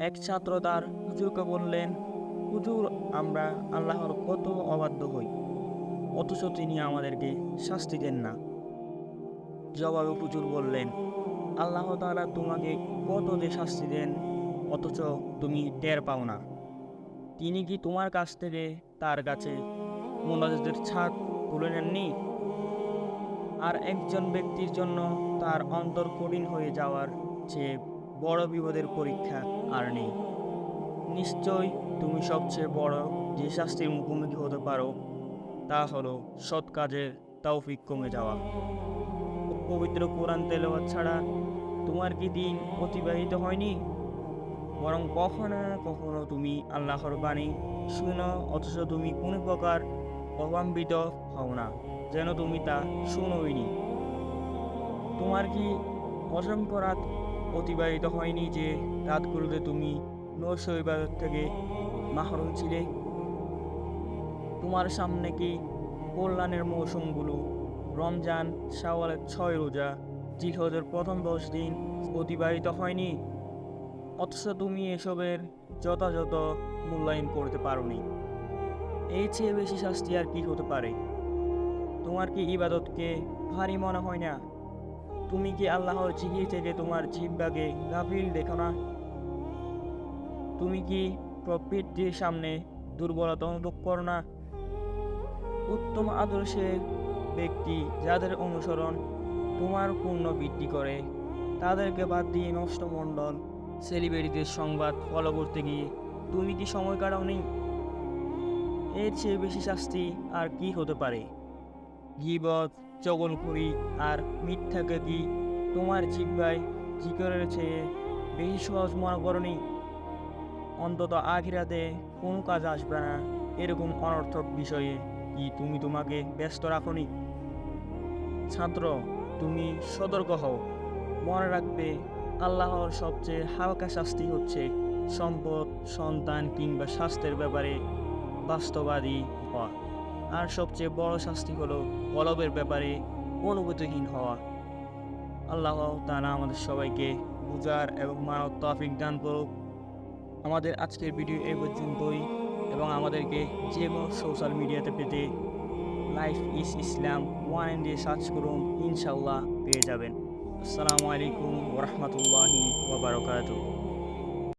এক ছাত্র তার হুজুরকে বললেন, হুজুর, আমরা আল্লাহর কত অবাধ্য হই, অথচ তিনি আমাদেরকে শাস্তি দেন না। জবাবে হুজুর বললেন, আল্লাহ তাআলা তোমাকে কত যে শাস্তি দেন, অথচ তুমি টের পাও না। তিনি কি তোমার কাছ থেকে তার কাছে মুনাজাতের ছাদ তুলে নেননি? আর একজন ব্যক্তির জন্য তার অন্তর কঠিন হয়ে যাওয়ার চেয়ে বড় বিপদের পরীক্ষা আর নেই। নিশ্চয় তুমি সবচেয়ে বড় যে শাস্তির মুখোমুখি হতে পারো তা হলো সৎ কাজের তৌফিক কমে যাওয়া। পবিত্র কোরআন তেলাওয়াত ছাড়া তোমার কি দিন অতিবাহিত হয়নি? বরং কখনো না কখনো তুমি আল্লাহর বাণী শুনো, অথচ তুমি কোনো প্রকার প্রভাবিত হও না, যেন তুমি তা শুনোইনি। তোমার কি অসংখ্য রাত অতিবাহিত হয়নি যে রাতগুলোতে তুমি নৈশ ইবাদত থেকে মাহরুম ছিলে? তোমার সামনে কি কল্যাণের মৌসুমগুলো রমজান, শাওয়ালের 6 রোজা, জিলহজের প্রথম 10 দিন অতিবাহিত হয়নি? অথচ তুমি এসবের যথাযথ মূল্যায়ন করতে পারোনি। এর চেয়ে বেশি শাস্তি আর কি হতে পারে? তোমার কি ইবাদতকে ভারী মনে হয় না? তুমি কি আল্লাহর জিকির থেকে তোমার জিহ্বাকে গাফিল দেখো না? তুমি কি প্রবৃত্তির সামনে দুর্বলতা অনুভব করো না? উত্তম আদর্শের ব্যক্তি যাদের অনুসরণ তোমার পূর্ণ বৃদ্ধি করে, তাদেরকে বাদ দিয়ে নষ্ট মণ্ডল সেলিব্রিটিদের সংবাদ ফলো করতে গিয়ে তুমি কি সময় কাটাওনি? এর চেয়ে বেশি শাস্তি আর কি হতে পারে? গীবত, চগলখড়ি আর মিথ্যাকে কি তোমার জিহ্বায় জিকিরের চেয়ে বেশি সহজ মনে করনি? অন্তত আখিরাতে কোনো কাজ আসবে না এরকম অনর্থক বিষয়ে কি তুমি তোমাকে ব্যস্ত রাখোনি? ছাত্র, তুমি সতর্ক হও। মনে রাখবে, আল্লাহর সবচেয়ে হালকা শাস্তি হচ্ছে সম্পদ, সন্তান কিংবা স্বাস্থ্যের ব্যাপারে বাস্তববাদী হওয়া। আর সবচেয়ে বড় শাস্তি হলো কলবের ব্যাপারে অনুভূতিহীন হওয়া। আল্লাহ তাআলা আমাদের সবাইকে বুঝার এবং মানব তৌফিক দান করুক। আমাদের আজকের ভিডিও এই পর্যন্তই, এবং আমাদেরকে যে কোনো সোশ্যাল মিডিয়াতে পেতে লাইফ ইস ইসলাম 1 দিয়ে সার্চ করুন, ইনশাল্লাহ পেয়ে যাবেন। আসসালামু আলাইকুম ওয়া রাহমাতুল্লাহি ওয়া বারাকাতুহু।